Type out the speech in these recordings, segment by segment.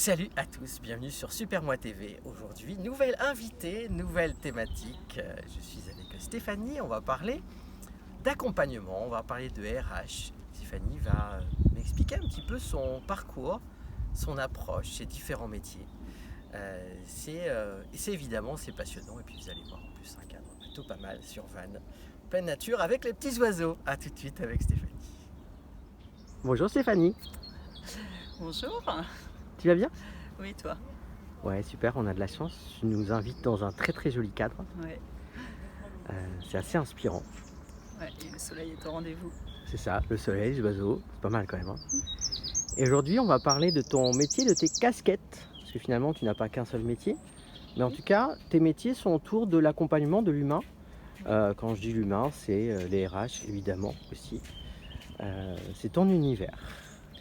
Salut à tous, bienvenue sur Super Moi TV. Aujourd'hui, nouvelle invitée, nouvelle thématique. Je suis avec Stéphanie, on va parler d'accompagnement, on va parler de RH. Stéphanie va m'expliquer un petit peu son parcours, son approche, ses différents métiers. C'est évidemment c'est passionnant et puis vous allez voir en plus un cadre plutôt pas mal sur Vannes, pleine nature avec les petits oiseaux. A tout de suite avec Stéphanie. Bonjour Stéphanie. Bonjour. Tu vas bien? Oui, toi? Ouais, super, on a de la chance. Tu nous invites dans un très très joli cadre. Ouais. C'est assez inspirant. Ouais, et le soleil est au rendez-vous. C'est ça, le soleil, les oiseaux, c'est pas mal quand même. Hein. Et aujourd'hui, on va parler de ton métier, de tes casquettes. Parce que finalement, tu n'as pas qu'un seul métier. Mais en tout cas, tes métiers sont autour de l'accompagnement de l'humain. Quand je dis l'humain, c'est les RH évidemment aussi. C'est ton univers.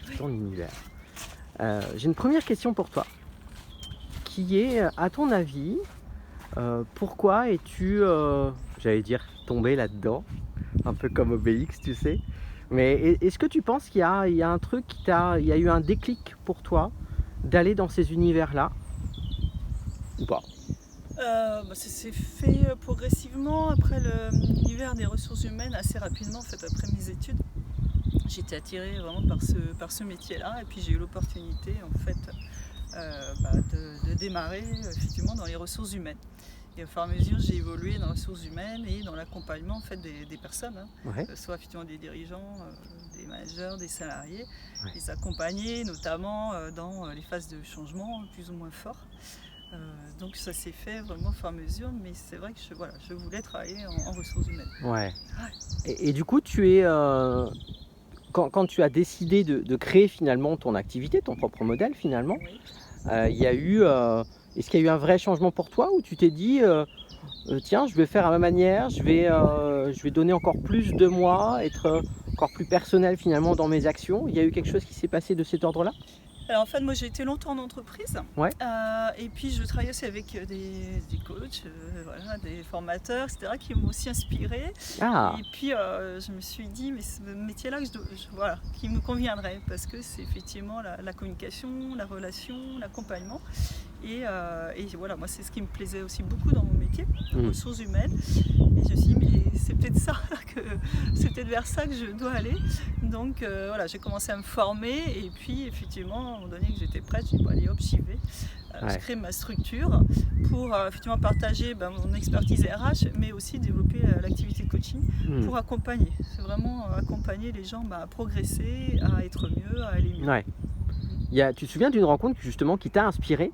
C'est ton univers. J'ai une première question pour toi, qui est, à ton avis, pourquoi es-tu, j'allais dire, tombé là-dedans, un peu comme Obélix, tu sais. Mais est-ce que tu penses qu'il y a un truc il y a eu un déclic pour toi d'aller dans ces univers-là, ou pas? Ça s'est fait progressivement après l'univers des ressources humaines, assez rapidement en fait après mes études. J'étais attirée vraiment par ce métier-là et puis j'ai eu l'opportunité en fait de démarrer effectivement dans les ressources humaines. Et au fur et à mesure, j'ai évolué dans les ressources humaines et dans l'accompagnement en fait, des personnes, Ouais. que ce soit effectivement des dirigeants, des managers, des salariés, Ouais. les accompagner notamment dans les phases de changement plus ou moins forts. Donc ça s'est fait vraiment au fur et à mesure, mais c'est vrai que je voulais travailler en ressources humaines. Ouais. Et du coup, tu es, quand tu as décidé de créer finalement ton activité, ton propre modèle finalement, Oui. il y a eu, est-ce qu'il y a eu un vrai changement pour toi ou tu t'es dit tiens, je vais faire à ma manière, je vais donner encore plus de moi, être encore plus personnel finalement dans mes actions. Il y a eu quelque chose qui s'est passé de cet ordre-là? Alors en fait, moi j'ai été longtemps en entreprise Ouais. et puis je travaillais aussi avec des coachs, voilà, des formateurs, etc. qui m'ont aussi inspirée. Ah, Et puis je me suis dit, mais c'est ce métier-là voilà, qui me conviendrait parce que c'est effectivement la communication, la relation, l'accompagnement. Et voilà, moi c'est ce qui me plaisait aussi beaucoup dans mon métier, les ressources humaines. Et je me suis dit, mais c'est peut-être ça, c'est peut-être vers ça que je dois aller. Donc voilà, j'ai commencé à me former et puis effectivement, à un moment donné que j'étais prête, j'ai dit, bon, allez hop, j'y vais. Ouais. Je crée ma structure pour effectivement partager mon expertise RH, mais aussi développer l'activité de coaching pour accompagner. C'est vraiment accompagner les gens à progresser, à être mieux, à aller mieux. Ouais. Tu te souviens d'une rencontre justement qui t'a inspiré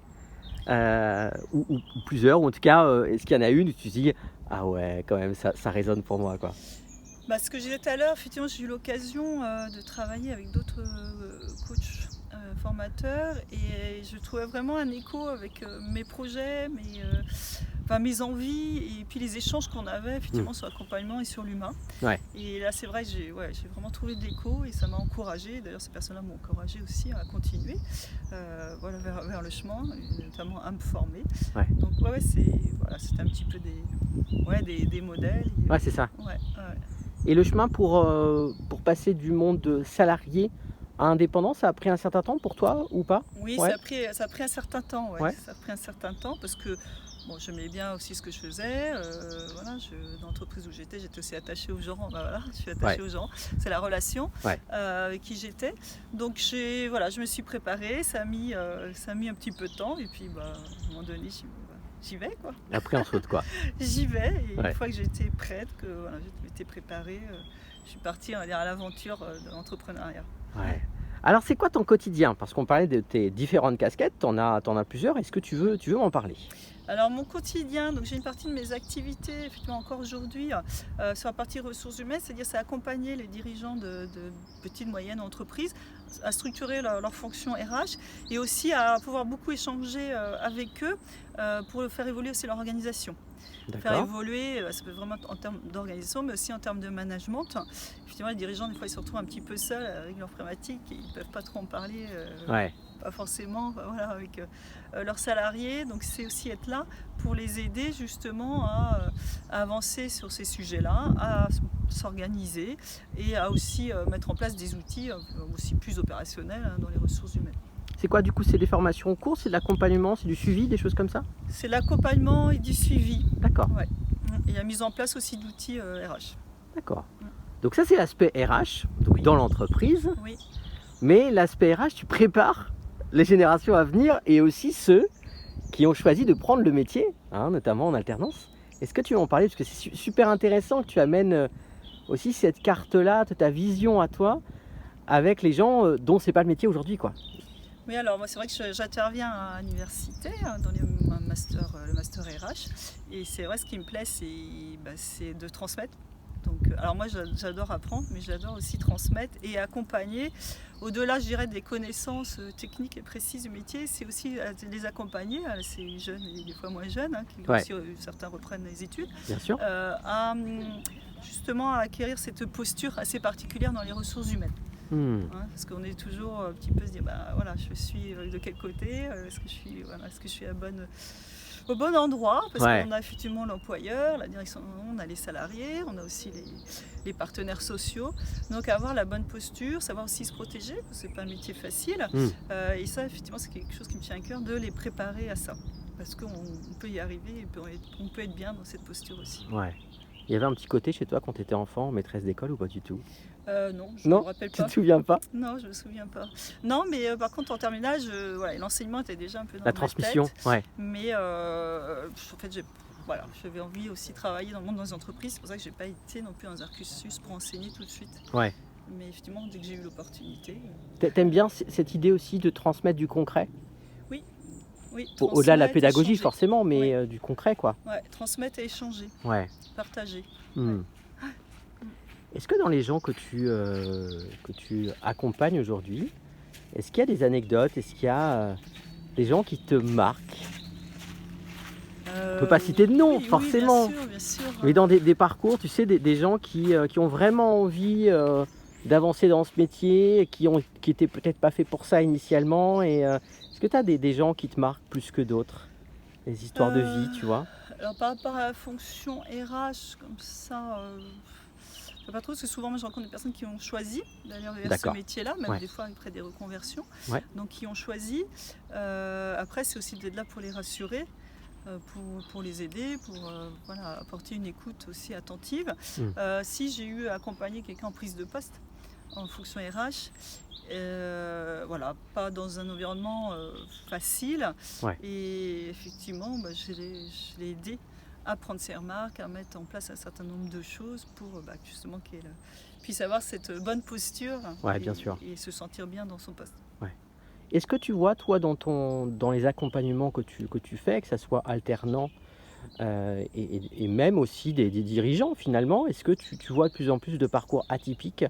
ou plusieurs, ou en tout cas, est-ce qu'il y en a une où tu te dis ah ouais, quand même, ça résonne pour moi, quoi. Ce que je disais tout à l'heure, effectivement, j'ai eu l'occasion de travailler avec d'autres coachs formateurs et je trouvais vraiment un écho avec mes projets, mes envies et puis les échanges qu'on avait effectivement sur l'accompagnement et sur l'humain. Ouais. Et là, c'est vrai que j'ai vraiment trouvé de l'écho et ça m'a encouragée. D'ailleurs, ces personnes-là m'ont encouragée aussi à continuer vers le chemin, notamment à me former. Ouais. Donc c'est un petit peu des modèles. Ouais, c'est ça. Ouais. Et le chemin pour passer du monde salarié à indépendant, ça a pris un certain temps pour toi ou pas? Oui, Ouais. ça a pris un certain temps. Ouais. Ça a pris un certain temps parce que j'aimais bien aussi ce que je faisais. Dans l'entreprise où j'étais aussi attachée aux gens. Je suis attachée aux gens. C'est la relation avec qui j'étais. Donc je me suis préparée. Ça a mis un petit peu de temps. Et puis à un moment donné, j'y vais quoi. Après on saute quoi. J'y vais et une fois que j'étais prête, que je m'étais préparée, je suis partie à l'aventure de l'entrepreneuriat. Ouais. Alors c'est quoi ton quotidien? Parce qu'on parlait de tes différentes casquettes, t'en as plusieurs, est-ce que tu veux m'en parler? Alors mon quotidien, donc j'ai une partie de mes activités, effectivement encore aujourd'hui, sur la partie ressources humaines, c'est-à-dire c'est accompagner les dirigeants de petites, moyennes entreprises à structurer leur fonction RH et aussi à pouvoir beaucoup échanger avec eux pour faire évoluer aussi leur organisation. Faire évoluer, ça peut vraiment en termes d'organisation, mais aussi en termes de management. Effectivement, les dirigeants, des fois, ils se retrouvent un petit peu seuls avec leurs problématiques et ils ne peuvent pas trop en parler, pas forcément avec leurs salariés. Donc, c'est aussi être là pour les aider justement à avancer sur ces sujets-là, à s'organiser et à aussi mettre en place des outils aussi plus opérationnels dans les ressources humaines. C'est quoi du coup? C'est des formations en cours, c'est de l'accompagnement, c'est du suivi, des choses comme ça? C'est l'accompagnement et du suivi. D'accord, Ouais. Et la mise en place aussi d'outils RH. d'accord. Donc ça c'est l'aspect RH, donc Oui. dans l'entreprise, Oui. mais l'aspect RH, tu prépares les générations à venir et aussi ceux qui ont choisi de prendre le métier, hein, notamment en alternance. Est-ce que tu veux en parler? Parce que c'est super intéressant que tu amènes aussi cette carte-là, ta vision à toi, avec les gens dont c'est pas le métier aujourd'hui, quoi. Oui, alors moi c'est vrai que j'interviens à l'université dans le master RH. Et c'est vrai, ce qui me plaît, c'est de transmettre. Donc, alors moi j'adore apprendre, mais j'adore aussi transmettre et accompagner. Au-delà, je dirais, des connaissances techniques et précises du métier, c'est aussi les accompagner, ces jeunes et des fois moins jeunes, qui Ouais. aussi, certains reprennent les études, Bien sûr. à justement à acquérir cette posture assez particulière dans les ressources humaines. Parce qu'on est toujours un petit peu se dire, voilà, je suis de quel côté, est-ce que je suis au bon endroit, parce Ouais. qu'on a effectivement l'employeur, la direction, on a les salariés, on a aussi les partenaires sociaux. Donc avoir la bonne posture, savoir aussi se protéger, parce que c'est pas un métier facile. Et ça, effectivement, c'est quelque chose qui me tient à cœur, de les préparer à ça. Parce qu'on peut y arriver, et on peut être bien dans cette posture aussi. Ouais. Il y avait un petit côté chez toi quand tu étais enfant, maîtresse d'école ou pas du tout? Non, je ne me rappelle Tu pas. te souviens pas? Non, je me souviens pas. Non, mais par contre en terminale, voilà, l'enseignement était déjà un peu dans La ma transmission, tête. ouais. Mais en fait, j'avais envie aussi de travailler dans le monde dans les entreprises. C'est pour ça que j'ai pas été non plus dans un cursus pour enseigner tout de suite. Ouais. Mais effectivement, dès que j'ai eu l'opportunité. T'aimes bien cette idée aussi de transmettre du concret? Oui, Au-delà de la transmettre, pédagogie échanger. forcément, mais du concret, quoi. Ouais, transmettre et échanger, Ouais. partager. Est-ce que dans les gens que tu accompagnes aujourd'hui, est-ce qu'il y a des anecdotes? Est-ce qu'il y a des gens qui te marquent? On peut pas citer de nom, forcément. Oui, bien sûr. Mais dans des parcours, tu sais, des gens qui ont vraiment envie d'avancer dans ce métier, qui étaient peut-être pas faits pour ça initialement. Et est-ce que tu as des gens qui te marquent plus que d'autres? Des histoires de vie, tu vois? Alors par rapport à la fonction RH, comme ça, je ne sais pas trop, parce que souvent moi, je rencontre des personnes qui ont choisi d'aller vers ce D'accord. métier-là, même Ouais. des fois après des reconversions. Ouais. Donc qui ont choisi. Après, c'est aussi d'être là pour les rassurer. Pour les aider, pour apporter une écoute aussi attentive. Si j'ai eu à accompagner quelqu'un en prise de poste, en fonction RH, pas dans un environnement facile. Ouais. Et effectivement, je l'ai aidé à prendre ses remarques, à mettre en place un certain nombre de choses pour justement qu'elle puisse avoir cette bonne posture, Ouais, bien sûr. et se sentir bien dans son poste. Est-ce que tu vois, toi, dans les accompagnements que tu fais, que ce soit alternant et même aussi des dirigeants finalement, est-ce que tu vois de plus en plus de parcours atypiques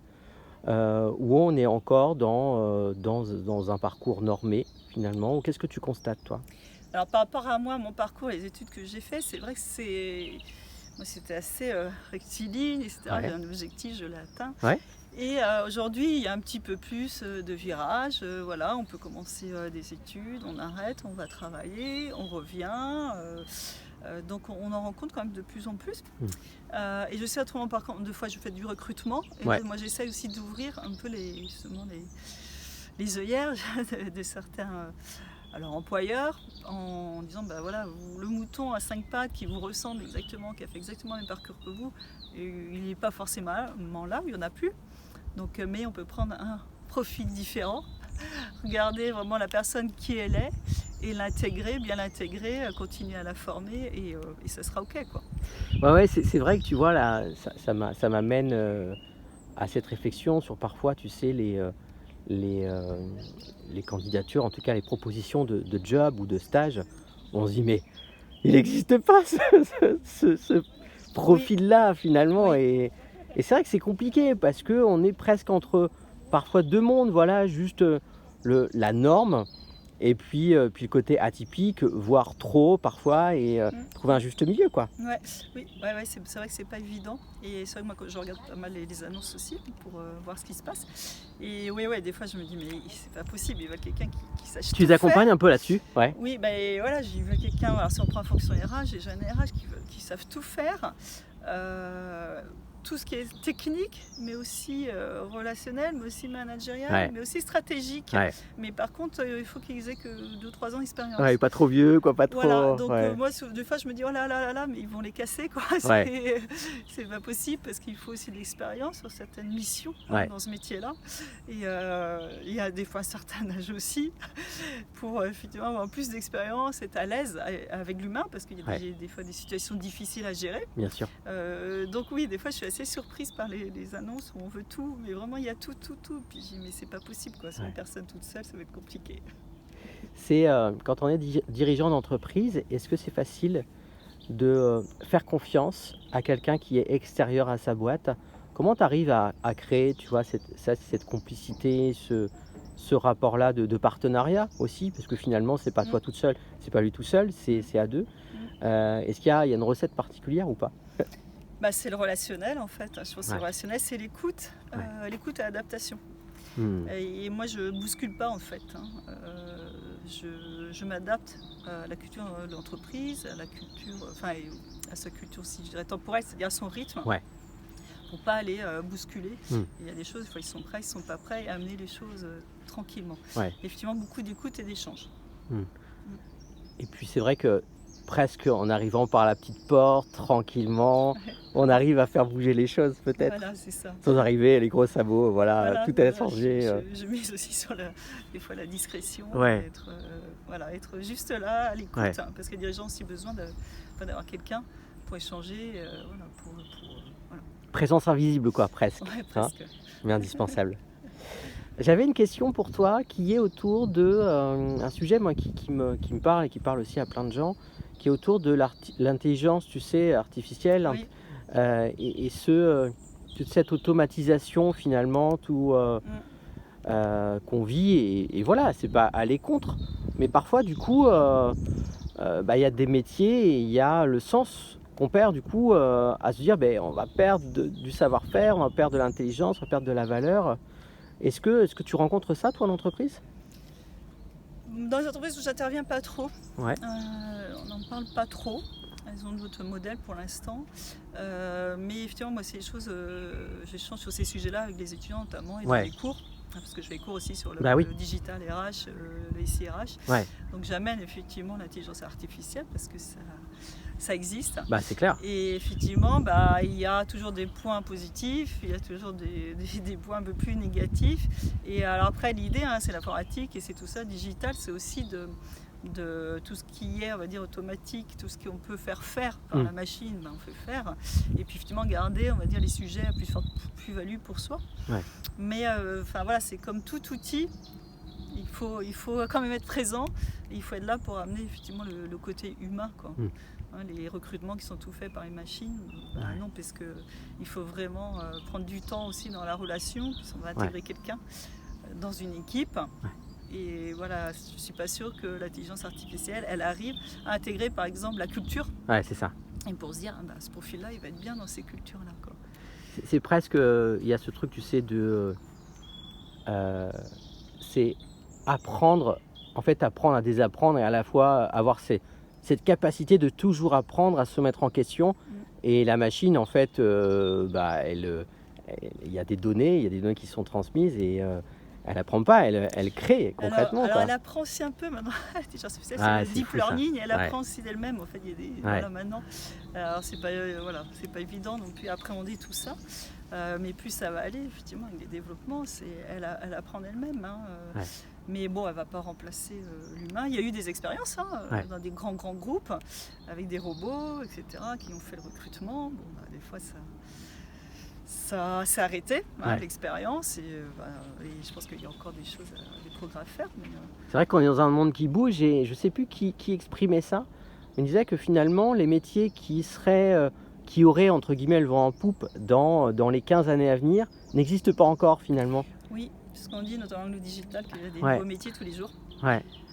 où on est encore dans un parcours normé finalement? Ou qu'est-ce que tu constates, toi? Alors par rapport à moi, mon parcours, les études que j'ai fait, c'est vrai que moi c'était assez rectiligne, etc. Ouais. J'ai un objectif, je l'ai atteint. Ouais. Et aujourd'hui, il y a un petit peu plus de virages. On peut commencer des études, on arrête, on va travailler, on revient. Donc on en rencontre quand même de plus en plus. Et je sais autrement, par contre, deux fois je fais du recrutement. Et Ouais. moi j'essaie aussi d'ouvrir un peu les œillères de certains employeurs, en disant le mouton à 5 pattes qui vous ressemble exactement, qui a fait exactement le même parcours que vous, il n'est pas forcément là, il n'y en a plus. Donc, mais on peut prendre un profil différent, regarder vraiment la personne qui elle est et bien l'intégrer, continuer à la former et ça sera ok, quoi. Ouais, c'est vrai que tu vois là, ça m'amène à cette réflexion sur parfois, tu sais, les candidatures, en tout cas les propositions de job ou de stage. On se dit mais il n'existe pas ce profil-là finalement. Oui. Et c'est vrai que c'est compliqué parce qu'on est presque entre parfois deux mondes, voilà, juste la norme et puis le côté atypique, voire trop parfois, et trouver un juste milieu, quoi. Ouais, c'est vrai que c'est pas évident. Et c'est vrai que moi, je regarde pas mal les annonces aussi pour voir ce qui se passe. Et des fois je me dis, mais c'est pas possible, il veut quelqu'un qui sache Tu tout les accompagnes faire. un peu là-dessus? Ouais. Oui, j'y veux quelqu'un, alors si on prend la fonction RH, j'ai jeunes RH qui savent tout faire. tout ce qui est technique, mais aussi relationnel, mais aussi managérial, Ouais. mais aussi stratégique. Ouais. Mais par contre, il faut qu'ils aient que 2-3 ans d'expérience. Ouais, pas trop vieux, quoi, pas trop. Voilà, donc Ouais. moi, des fois, je me dis, oh là là là là, mais ils vont les casser, quoi. Ouais. C'est pas possible parce qu'il faut aussi de l'expérience sur certaines missions Ouais. dans ce métier-là. Et il y a des fois un certain âge aussi pour effectivement avoir plus d'expérience, être à l'aise avec l'humain parce qu'il y a Ouais. des fois des situations difficiles à gérer. Bien sûr. Donc oui, des fois, je suis assez surprise par les annonces où on veut tout, mais vraiment, il y a tout. Puis je dis, mais c'est pas possible, quoi. Sur une personne toute seule, ça va être compliqué. C'est quand on est dirigeant d'entreprise, est-ce que c'est facile de faire confiance à quelqu'un qui est extérieur à sa boîte? Comment tu arrives à créer, tu vois, cette complicité, ce rapport-là de partenariat aussi? Parce que finalement, c'est pas toi toute seule, c'est pas lui tout seul, c'est à deux. Est-ce qu'il y a une recette particulière ou pas? Bah, c'est le relationnel en fait. Je pense que le relationnel, c'est l'écoute, l'écoute et l'adaptation. Et moi, je bouscule pas en fait. Je m'adapte à la culture de l'entreprise, à la culture, enfin à sa culture, si je dirais temporelle, c'est-à-dire à son rythme. Pour pas aller bousculer. Il y a des choses, des fois ils sont prêts, ils sont pas prêts, et amener les choses tranquillement. Effectivement, beaucoup d'écoute et d'échange. Et puis c'est vrai que presque en arrivant par la petite porte, tranquillement, on arrive à faire bouger les choses peut-être. Voilà, c'est ça. Sans arriver les gros sabots, voilà, tout a changé. Je mise aussi sur des fois la discrétion, être juste là à l'écoute, parce que les dirigeants ont aussi besoin d'avoir quelqu'un pour échanger, Présence invisible quoi, presque. Presque. Mais indispensable. J'avais une question pour toi qui est autour de un sujet moi, qui me parle et qui parle aussi à plein de gens, qui est autour de l'intelligence, tu sais, artificielle, et toute cette automatisation finalement, qu'on vit, et voilà, c'est pas aller contre, mais parfois du coup, y a des métiers et il y a le sens qu'on perd du coup à se dire on va perdre du savoir-faire, on va perdre de l'intelligence, on va perdre de la valeur. Est-ce que tu rencontres ça toi en entreprise? Dans les entreprises où j'interviens pas trop, on n'en parle pas trop. Elles ont d'autres modèles pour l'instant. Mais effectivement, moi, c'est les choses, j'échange sur ces sujets-là avec les étudiants notamment et dans les cours. Parce que je fais cours aussi sur le digital RH, le SIRH. Donc j'amène effectivement l'intelligence artificielle parce que ça existe. C'est clair. Et effectivement, il y a toujours des points positifs, il y a toujours des points un peu plus négatifs. Et alors après, l'idée, c'est l'informatique et c'est tout ça, digital, c'est aussi de tout ce qui est, on va dire, automatique, tout ce qu'on peut faire par la machine, on fait faire. Et puis effectivement, garder, on va dire, les sujets à plus forte plus-value pour soi. Mais voilà, c'est comme tout outil, il faut quand même être présent, et il faut être là pour amener effectivement le côté humain, quoi. Les recrutements qui sont tout faits par les machines, non, parce qu'il faut vraiment prendre du temps aussi dans la relation, parce qu'on va intégrer quelqu'un dans une équipe. Et voilà, je ne suis pas sûre que l'intelligence artificielle, elle arrive à intégrer par exemple la culture. C'est ça. Et pour se dire, ce profil-là, il va être bien dans ces cultures-là, quoi. C'est presque, il y a ce truc, tu sais, c'est apprendre à désapprendre et à la fois avoir cette capacité de toujours apprendre, à se mettre en question. Et la machine, en fait, il y a des données qui sont transmises et elle n'apprend pas, elle crée concrètement. Alors elle apprend aussi un peu maintenant, l'intelligence artificielle, c'est le deep learning, elle apprend aussi d'elle-même. En fait, il y a des maintenant. Alors c'est pas évident non plus à appréhender tout ça, mais plus ça va aller effectivement avec les développements, elle apprend d'elle-même. Mais bon, elle ne va pas remplacer l'humain. Il y a eu des expériences dans des grands groupes avec des robots, etc., qui ont fait le recrutement. Des fois ça s'est arrêté, l'expérience, et je pense qu'il y a encore des progrès à faire. C'est vrai qu'on est dans un monde qui bouge, et je ne sais plus qui exprimait ça. Il disait que finalement, les métiers qui auraient entre guillemets le vent en poupe dans les 15 années à venir n'existent pas encore finalement. Oui, ce qu'on dit notamment le digital, qu'il y a des nouveaux métiers tous les jours.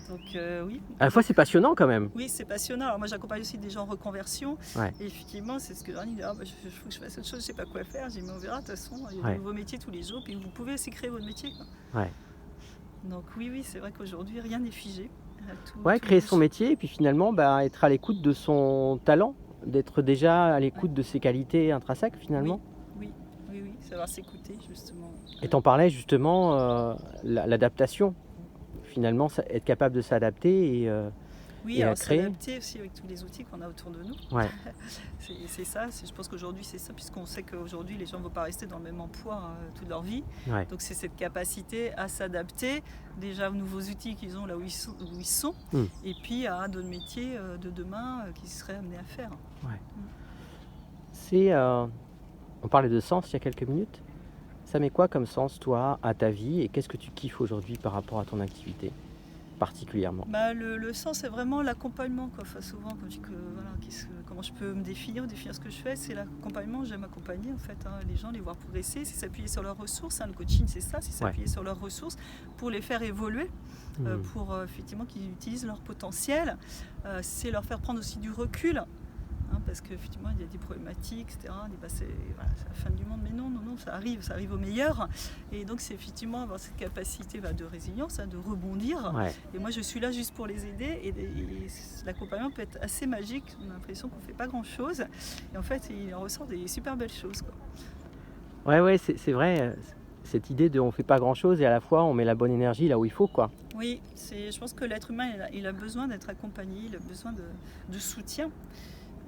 Donc oui. À la fois c'est passionnant quand même. Oui, c'est passionnant. Alors moi j'accompagne aussi des gens en reconversion. Et effectivement, c'est ce que je dis, il faut que je fasse autre chose, je ne sais pas quoi faire. J'ai dit, mais on verra, de toute façon, il y a de nouveaux métiers tous les jours, puis vous pouvez aussi créer votre métier, quoi. Donc oui, c'est vrai qu'aujourd'hui rien n'est figé. Créer son métier et puis finalement être à l'écoute de son talent, d'être déjà à l'écoute de ses qualités intrinsèques finalement. Oui, savoir s'écouter justement. Et t'en parlais justement, l'adaptation. Finalement, être capable de s'adapter Oui, et à alors créer. s'adapter aussi avec tous les outils qu'on a autour de nous. Ouais. C'est ça, je pense qu'aujourd'hui c'est ça, puisqu'on sait qu'aujourd'hui les gens ne vont pas rester dans le même emploi toute leur vie. Ouais. Donc c'est cette capacité à s'adapter déjà aux nouveaux outils qu'ils ont là où ils sont, et puis à d'autres métiers de demain qu'ils seraient amenés à faire. C'est, on parlait de sens il y a quelques minutes. Ça met quoi comme sens, toi, à ta vie, et qu'est-ce que tu kiffes aujourd'hui par rapport à ton activité, particulièrement? Le sens, c'est vraiment l'accompagnement. Enfin, souvent, quand je dis que, voilà, comment je peux me définir ce que je fais, c'est l'accompagnement. J'aime accompagner en fait, les gens, les voir progresser, c'est s'appuyer sur leurs ressources. Le coaching, c'est ça, c'est s'appuyer sur leurs ressources pour les faire évoluer, pour effectivement qu'ils utilisent leur potentiel. C'est leur faire prendre aussi du recul. Parce qu'effectivement il y a des problématiques, etc. C'est la fin du monde, mais non, ça arrive au meilleur. Et donc c'est effectivement avoir cette capacité de résilience, de rebondir. Et moi je suis là juste pour les aider. Et l'accompagnement peut être assez magique. On a l'impression qu'on ne fait pas grand chose. Et en fait il en ressort des super belles choses, quoi. Ouais, c'est vrai. Cette idée de on fait pas grand chose et à la fois on met la bonne énergie là où il faut, quoi. Oui, je pense que l'être humain il a besoin d'être accompagné, il a besoin de soutien.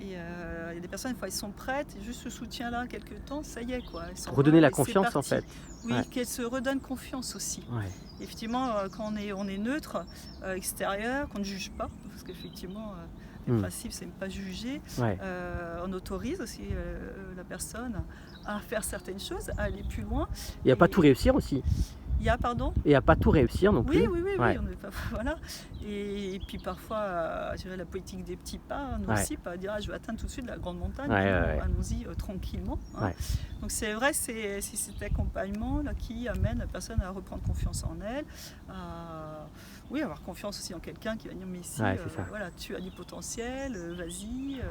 Et il y a des personnes, une fois elles sont prêtes, et juste ce soutien-là, quelques temps, ça y est, quoi. Redonner la confiance en fait. Oui, qu'elles se redonnent confiance aussi. Effectivement, quand on est neutre, extérieur, qu'on ne juge pas, parce qu'effectivement, le principe c'est de ne pas juger, on autorise aussi la personne à faire certaines choses, à aller plus loin. Il n'y a pas tout réussir aussi. Il y a, pardon ? Et il n'y a pas tout réussir non plus. Oui, on est pas, voilà. Et puis parfois, je dirais la politique des petits pas, nous aussi, pas dire je vais atteindre tout de suite la grande montagne, allons-y tranquillement. Donc c'est vrai, c'est cet accompagnement là qui amène la personne à reprendre confiance en elle, à avoir confiance aussi en quelqu'un qui va dire mais si, voilà, tu as du potentiel, vas-y,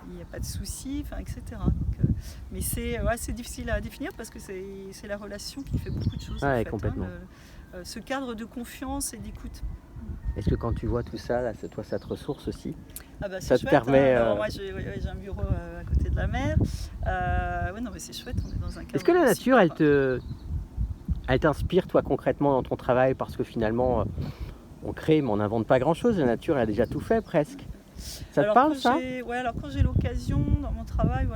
il n'y a pas de souci, etc. Donc, mais c'est difficile à définir parce que c'est la relation qui fait beaucoup de choses. En fait, complètement. Ce cadre de confiance et d'écoute. Est-ce que quand tu vois tout ça, là, toi, ça te ressource aussi? Ça te permet. Moi, j'ai un bureau à côté de la mer. Non, mais c'est chouette, on est dans un cadre. Est-ce que la nature, elle t'inspire, toi, concrètement dans ton travail? Parce que finalement, on crée, mais on n'invente pas grand-chose. La nature, elle a déjà tout fait, presque. Ça te parle, ça? Alors quand j'ai l'occasion, dans mon travail,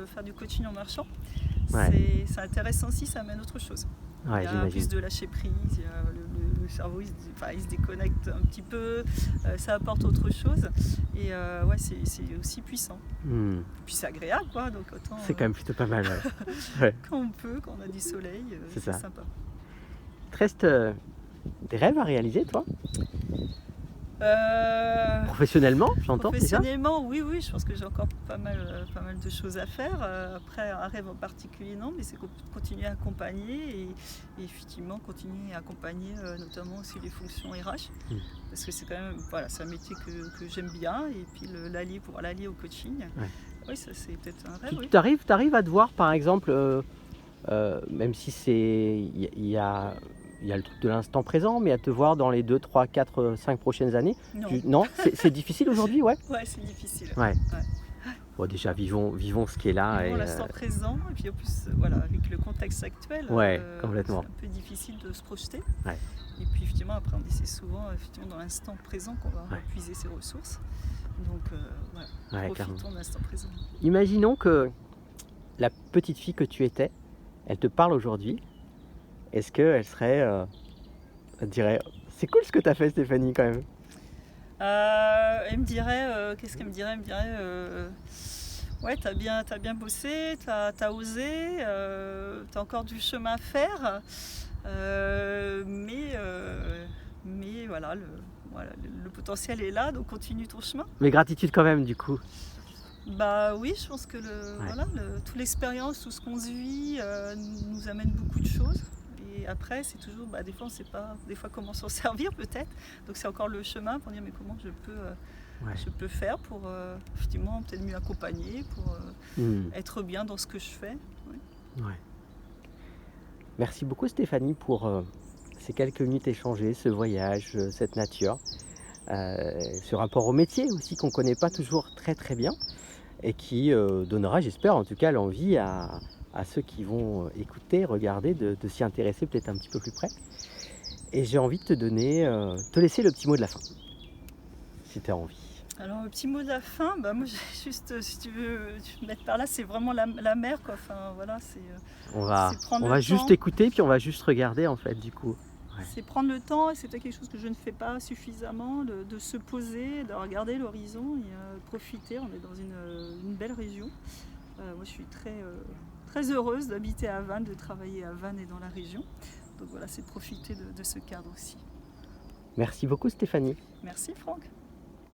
faire du coaching en marchant, c'est intéressant aussi, ça amène autre chose. Il y a plus de lâcher prise, le cerveau il se déconnecte un petit peu, ça apporte autre chose et c'est aussi puissant. Puis c'est agréable, quoi, donc autant. C'est quand même plutôt pas mal. Quand on peut, quand on a du soleil, c'est sympa. Il te reste des rêves à réaliser, toi? Professionnellement, j'entends. Professionnellement, oui, je pense que j'ai encore pas mal de choses à faire. Après, un rêve en particulier, non, mais c'est continuer à accompagner et effectivement continuer à accompagner notamment aussi les fonctions RH. Parce que c'est quand même, c'est un métier que j'aime bien et puis pouvoir l'allier au coaching. Oui, ça c'est peut-être un rêve. Tu arrives à te voir, par exemple, même si il y a le truc de l'instant présent, mais à te voir dans les 2, 3, 4, 5 prochaines années? Non, c'est difficile aujourd'hui, c'est difficile. Bon, déjà, vivons ce qui est là. Vivons l'instant présent, et puis en plus, avec le contexte actuel, complètement. C'est un peu difficile de se projeter. Et puis effectivement, après, on dit c'est souvent dans l'instant présent qu'on va puiser ses ressources. Donc, profitons de l'instant présent. Imaginons que la petite fille que tu étais, elle te parle aujourd'hui. Est-ce qu'elle serait, elle dirait, c'est cool ce que tu as fait, Stéphanie, quand même? Elle me dirait, qu'est-ce qu'elle me dirait? Elle me dirait, t'as bien bossé, t'as osé, t'as encore du chemin à faire, mais voilà, le potentiel est là, donc continue ton chemin. Mais gratitude quand même, du coup. Oui, je pense que toute l'expérience, tout ce qu'on se vit nous amène beaucoup de choses. Et après, c'est toujours, des fois, on ne sait pas comment s'en servir peut-être. Donc c'est encore le chemin pour dire mais comment je peux faire pour effectivement peut-être mieux accompagner, pour être bien dans ce que je fais. Merci beaucoup, Stéphanie, pour ces quelques minutes échangées, ce voyage, cette nature, ce rapport au métier aussi qu'on ne connaît pas toujours très très bien et qui donnera, j'espère en tout cas, l'envie à à ceux qui vont écouter, regarder, de s'y intéresser peut-être un petit peu plus près. Et j'ai envie de te laisser le petit mot de la fin, si tu as envie. Alors, le petit mot de la fin, moi j'ai juste, si tu veux te mettre par là, c'est vraiment la mer, quoi. Enfin, voilà, On va c'est prendre on le va temps. juste écouter, puis on va juste regarder en fait du coup. Ouais. C'est prendre le temps, et c'est peut-être quelque chose que je ne fais pas suffisamment, de se poser, de regarder l'horizon et profiter. On est dans une belle région. Moi je suis très heureuse d'habiter à Vannes, de travailler à Vannes et dans la région. Donc voilà, c'est de profiter de ce cadre aussi. Merci beaucoup Stéphanie. Merci Franck.